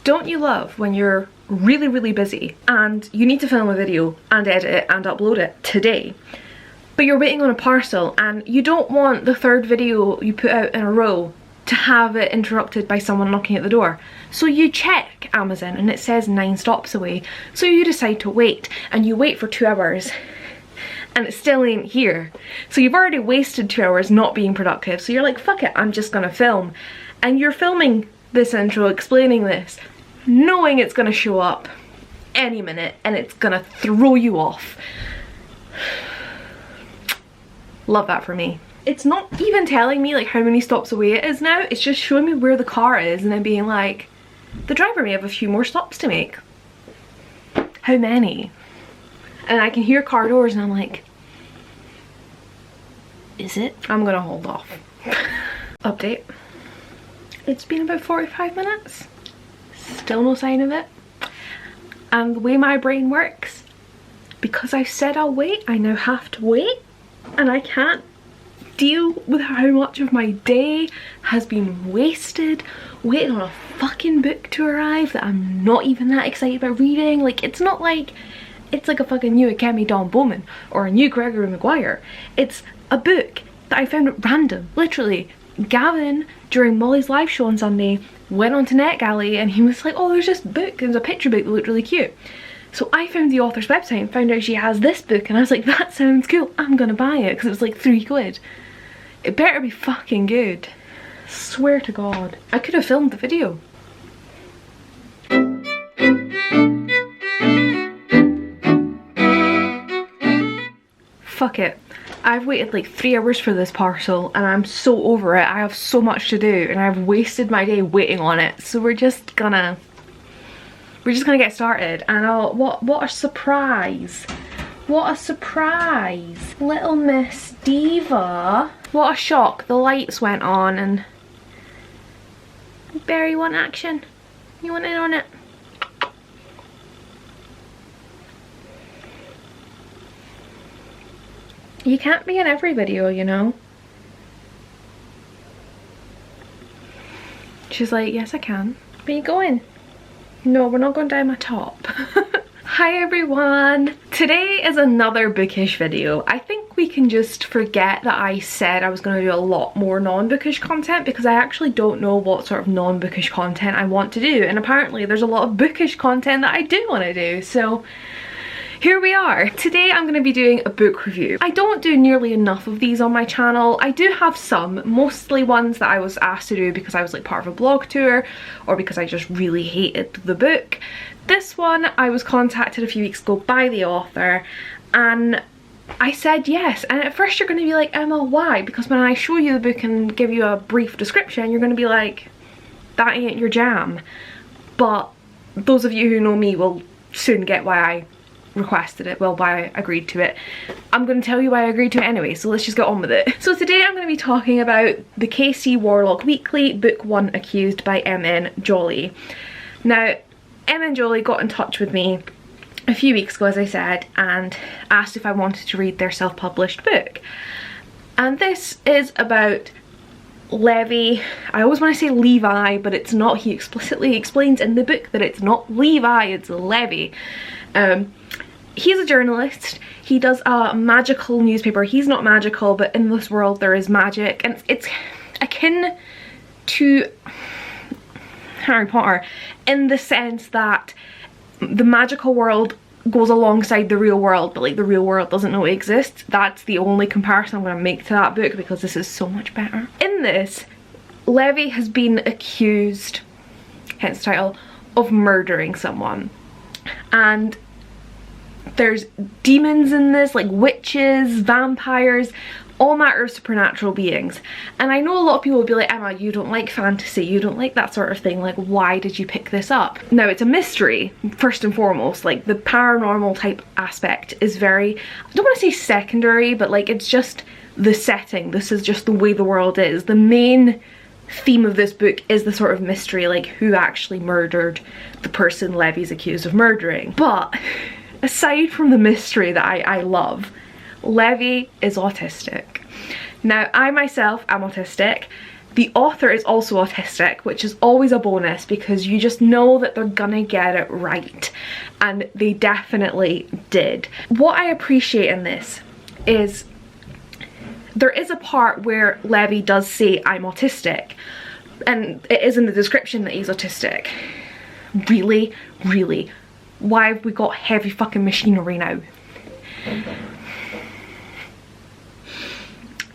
Don't you love when you're really busy and you need to film a video and edit it and upload it today, but you're waiting on a parcel and you don't want the third video you put out in a row to have it interrupted by someone knocking at the door? So you check Amazon and it says 9 stops away, so you decide to wait, and you wait for 2 hours and it still ain't here. So you've already wasted 2 hours not being productive, so you're like, fuck it, I'm just gonna film. And you're filming this intro explaining this, knowing it's gonna show up any minute and it's gonna throw you off. Love that for me. It's not even telling me like how many stops away it is now, it's just showing me where the car is and then being like, the driver may have a few more stops to make. How many? And I can hear car doors and I'm like, is it? I'm gonna hold off. Update. It's been about 45 minutes. Still no sign of it. And the way my brain works, because I said I'll wait, I now have to wait. And I can't deal with how much of my day has been wasted waiting on a fucking book to arrive that I'm not even that excited about reading. Like, it's not like it's like a fucking new Akemi Don Bowman or a new Gregory Maguire. It's a book that I found at random. Literally, Gavin, during Molly's live show on Sunday, went onto NetGalley and he was like, oh, there's this book, there's a picture book that looked really cute. So I found the author's website and found out she has this book, and I was like, that sounds cool, I'm gonna buy it, because it was like £3. It better be fucking good. Swear to God. I could have filmed the video. Fuck it. I've waited like 3 hours for this parcel and I'm so over it. I have so much to do and I've wasted my day waiting on it. So we're just gonna get started. And what a surprise. What a surprise. Little Miss Diva. What a shock. The lights went on and Barry, you want action? You want in on it? You can't be in every video, you know. She's like, yes I can. Where you going? No, we're not going down my top. Hi everyone! Today is another bookish video. I think we can just forget that I said I was going to do a lot more non-bookish content, because I actually don't know what sort of non-bookish content I want to do, and apparently there's a lot of bookish content that I do want to do, so here we are. Today I'm going to be doing a book review. I don't do nearly enough of these on my channel. I do have some, mostly ones that I was asked to do because I was like part of a blog tour or because I just really hated the book. This one I was contacted a few weeks ago by the author and I said yes, and at first you're going to be like, Emma, why? Because when I show you the book and give you a brief description, you're going to be like, that ain't your jam. But those of you who know me will soon get why I requested it, well, why I agreed to it. I'm going to tell you why I agreed to it anyway, so let's just get on with it. So today I'm going to be talking about the KC Warlock Weekly, Book 1 Accused by M.N Jolley. Now, M.N Jolley got in touch with me a few weeks ago, as I said, and asked if I wanted to read their self-published book. And this is about Levi. I always want to say Levi, but it's not. He explicitly explains in the book that it's not Levi, it's Levi. He's a journalist. He does a magical newspaper. He's not magical, but in this world there is magic, and it's akin to Harry Potter in the sense that the magical world goes alongside the real world, but like the real world doesn't know it exists. That's the only comparison I'm going to make to that book, because this is so much better. In this, Levi has been accused, hence the title, of murdering someone, and there's demons in this, like witches, vampires, all matter of supernatural beings. And I know a lot of people will be like, Emma, you don't like fantasy, you don't like that sort of thing, like why did you pick this up? Now, it's a mystery, first and foremost. Like the paranormal type aspect is very, I don't want to say secondary, but like it's just the setting. This is just the way the world is. The main theme of this book is the sort of mystery, like who actually murdered the person Levi's accused of murdering. But aside from the mystery that I love, Levi is autistic. Now, I myself am autistic. The author is also autistic, which is always a bonus because you just know that they're gonna get it right, and they definitely did. What I appreciate in this is there is a part where Levi does say, "I'm autistic," and it is in the description that he's autistic. Really, really, why have we got heavy fucking machinery now?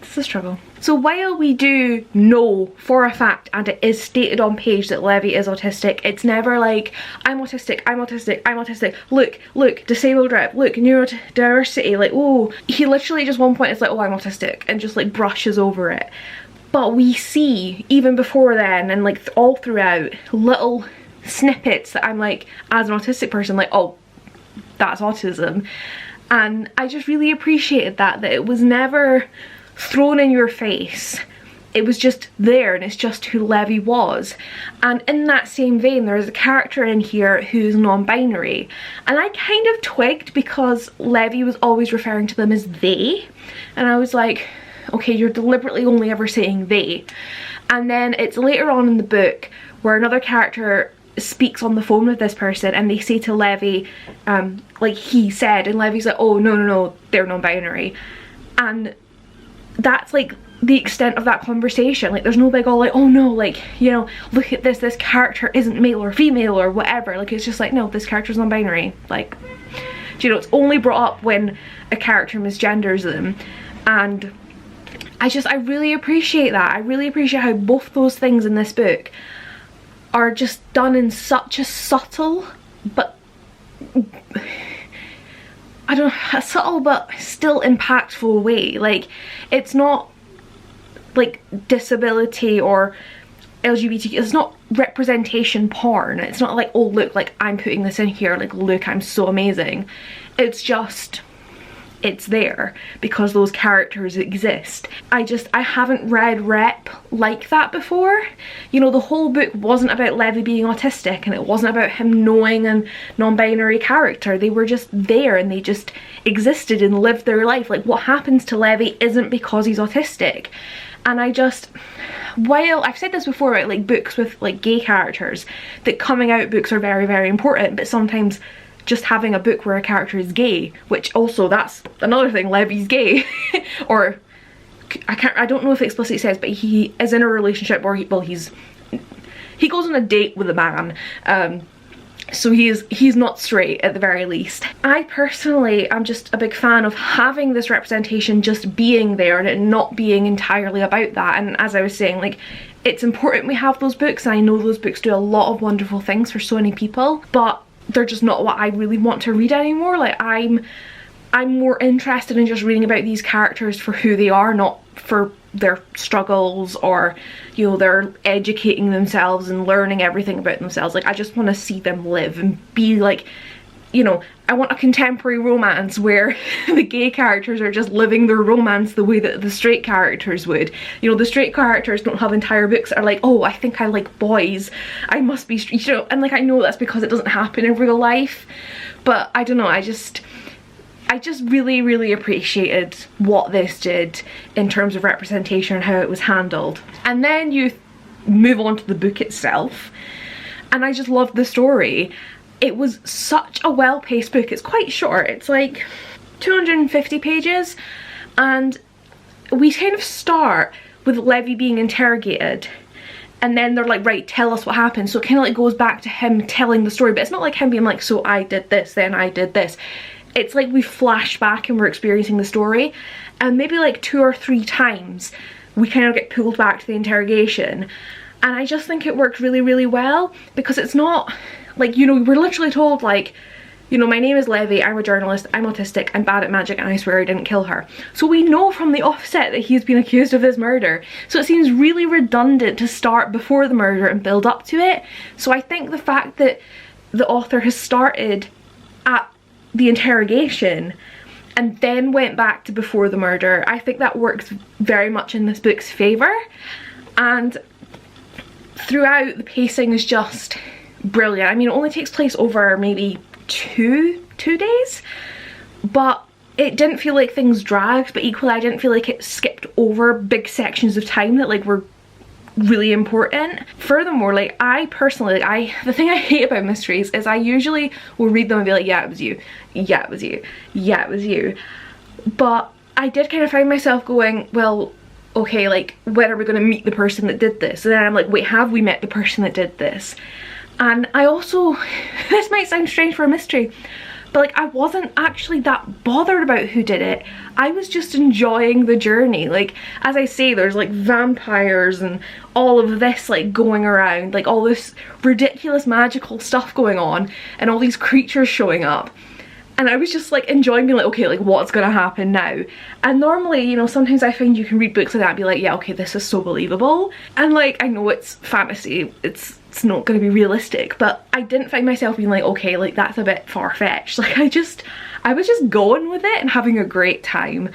It's a struggle. So while we do know for a fact, and it is stated on page, that Levi is autistic, it's never like, "I'm autistic, I'm autistic, I'm autistic, look, disabled rep, look, neurodiversity," like, oh, he literally just one point is like, "Oh, I'm autistic," and just like brushes over it. But we see, even before then, and like all throughout, little snippets that I'm like, as an autistic person, like, oh, that's autism. And I just really appreciated that it was never thrown in your face. It was just there, and it's just who Levi was. And in that same vein, there's a character in here who's non-binary, and I kind of twigged because Levi was always referring to them as they, and I was like, okay, you're deliberately only ever saying they. And then it's later on in the book where another character speaks on the phone with this person, and they say to Levi, like, "He said," and Levi's like, "Oh, no, they're non-binary." And that's like the extent of that conversation. Like, there's no big all like, "Oh no, like, you know, look at this character isn't male or female or whatever." Like, it's just like, no, this character's non-binary. Like, you know, it's only brought up when a character misgenders them. And I really appreciate that. I really appreciate how both those things in this book are just done in such a subtle but a subtle but still impactful way. Like, it's not like disability or LGBTQ, it's not representation porn. It's not like, "Oh look, like, I'm putting this in here, like, look, I'm so amazing." It's just, it's there because those characters exist. I haven't read rep like that before. You know, the whole book wasn't about Levi being autistic, and it wasn't about him knowing a non-binary character. They were just there, and they just existed and lived their life. Like, what happens to Levi isn't because he's autistic. And while I've said this before about like books with like gay characters, that coming out books are very, very important, but sometimes just having a book where a character is gay, which also, that's another thing, Levi's gay, or I don't know if it explicitly says, but he is in a relationship, or he goes on a date with a man, so he's not straight at the very least. I personally am just a big fan of having this representation just being there and it not being entirely about that. And as I was saying, like, it's important we have those books, and I know those books do a lot of wonderful things for so many people, but they're just not what I really want to read anymore. Like, I'm more interested in just reading about these characters for who they are, not for their struggles, or, you know, they're educating themselves and learning everything about themselves. Like, I just want to see them live and be like, you know, I want a contemporary romance where the gay characters are just living their romance the way that the straight characters would. You know, the straight characters don't have entire books that are like, "Oh, I think I like boys, I must be," you know, and like, I know that's because it doesn't happen in real life, but I don't know, I just really, really appreciated what this did in terms of representation and how it was handled. And then you move on to the book itself, and I just loved the story. It was such a well-paced book. It's quite short. It's like 250 pages, and we kind of start with Levi being interrogated, and then they're like, "Right, tell us what happened." So it kind of like goes back to him telling the story, but it's not like him being like, "So I did this, then I did this." It's like we flash back and we're experiencing the story, and maybe like 2 or 3 times we kind of get pulled back to the interrogation. And I just think it works really, really well, because it's not like, you know, we're literally told like, you know, "My name is Levi, I'm a journalist, I'm autistic, I'm bad at magic, and I swear I didn't kill her." So we know from the offset that he's been accused of this murder. So it seems really redundant to start before the murder and build up to it. So I think the fact that the author has started at the interrogation and then went back to before the murder, I think that works very much in this book's favour. And throughout, the pacing is just brilliant. I mean, it only takes place over maybe two days, but it didn't feel like things dragged, but equally I didn't feel like it skipped over big sections of time that like were really important. Furthermore, like I personally, the thing I hate about mysteries is I usually will read them and be like, yeah, it was you, yeah, it was you, yeah, it was you. But I did kind of find myself going, well, okay, like when are we going to meet the person that did this? And then I'm like, wait, have we met the person that did this? And I also, this might sound strange for a mystery, but like I wasn't actually that bothered about who did it. I was just enjoying the journey. Like, as I say, there's like vampires and all of this like going around, like all this ridiculous magical stuff going on and all these creatures showing up. And I was just like enjoying being like, okay, like what's gonna happen now? And normally, you know, sometimes I find you can read books like that and be like, yeah, okay, this is so believable. And like, I know it's fantasy, it's not gonna be realistic, but I didn't find myself being like, okay, like that's a bit far-fetched. Like I was just going with it and having a great time.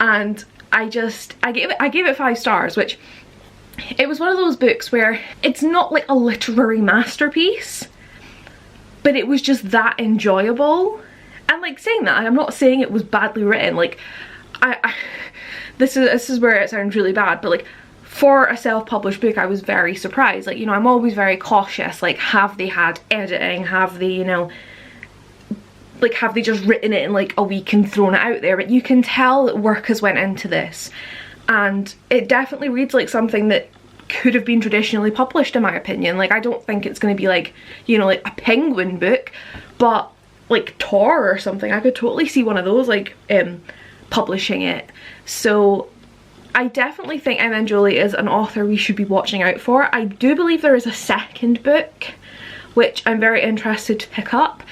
And I gave it 5 stars, which it was one of those books where it's not like a literary masterpiece, but it was just that enjoyable. And like saying that, I'm not saying it was badly written, like this is where it sounds really bad, but like for a self-published book I was very surprised. Like, you know, I'm always very cautious, like have they had editing, have they, you know, like have they just written it in like a week and thrown it out there? But you can tell that work has went into this, and it definitely reads like something that could have been traditionally published in my opinion. Like I don't think it's going to be like, you know, like a Penguin book, but like Tor or something. I could totally see one of those like publishing it. So I definitely think M.N Jolley is an author we should be watching out for. I do believe there is a second book which I'm very interested to pick up,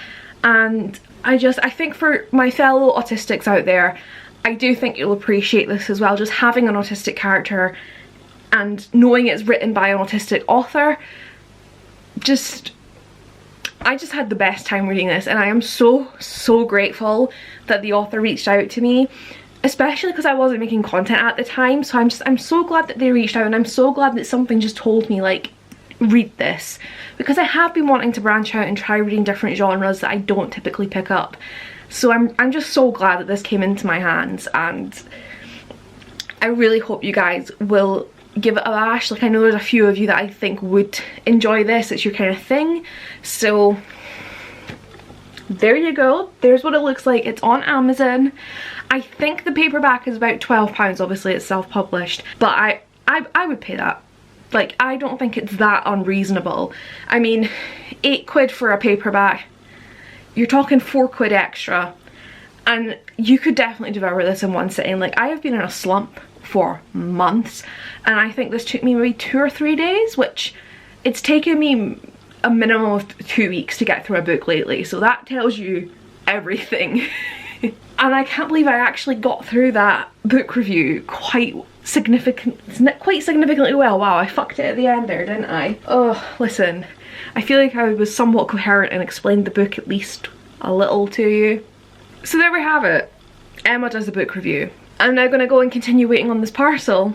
and I think for my fellow autistics out there, I do think you'll appreciate this as well. Just having an autistic character and knowing it's written by an autistic author, I just had the best time reading this, and I am so grateful that the author reached out to me, especially because I wasn't making content at the time. So I'm so glad that they reached out, and I'm so glad that something just told me like, read this, because I have been wanting to branch out and try reading different genres that I don't typically pick up. So I'm just so glad that this came into my hands, and I really hope you guys will give it a bash. Like I know there's a few of you that I think would enjoy this, it's your kind of thing. So there you go, there's what it looks like. It's on Amazon. I think the paperback is about £12, obviously it's self-published, but I would pay that. Like I don't think it's that unreasonable. I mean, £8 for a paperback, you're talking £4 extra, and you could definitely devour this in one sitting. Like I have been in a slump for months, and I think this took me maybe 2 or 3 days, which it's taken me a minimum of 2 weeks to get through a book lately, so that tells you everything. And I can't believe I actually got through that book review quite significantly well. Wow, I fucked it at the end there, didn't I? Oh, listen, I feel like I was somewhat coherent and explained the book at least a little to you. So there we have it, Emma does the book review. I'm now gonna go and continue waiting on this parcel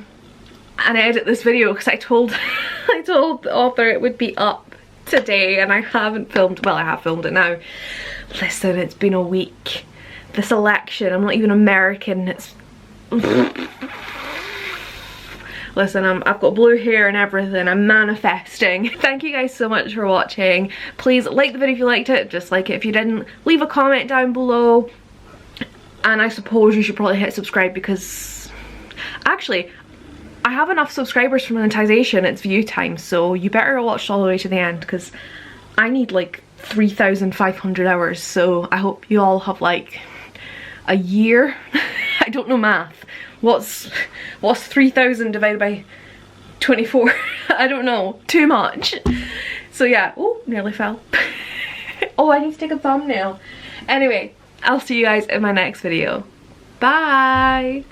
and edit this video, because I told the author it would be up today, and I haven't filmed. Well, I have filmed it now. Listen, it's been a week. This election, I'm not even American. It's listen, I've got blue hair and everything. I'm manifesting. Thank you guys so much for watching. Please like the video if you liked it, just like it if you didn't. Leave a comment down below. And I suppose you should probably hit subscribe, because actually I have enough subscribers for monetization. It's view time, so you better watch all the way to the end, because I need like 3,500 hours. So I hope you all have like a year. I don't know math. What's 3,000 divided by 24? I don't know. Too much. So yeah. Oh, nearly fell. Oh, I need to take a thumbnail. Anyway, I'll see you guys in my next video. Bye!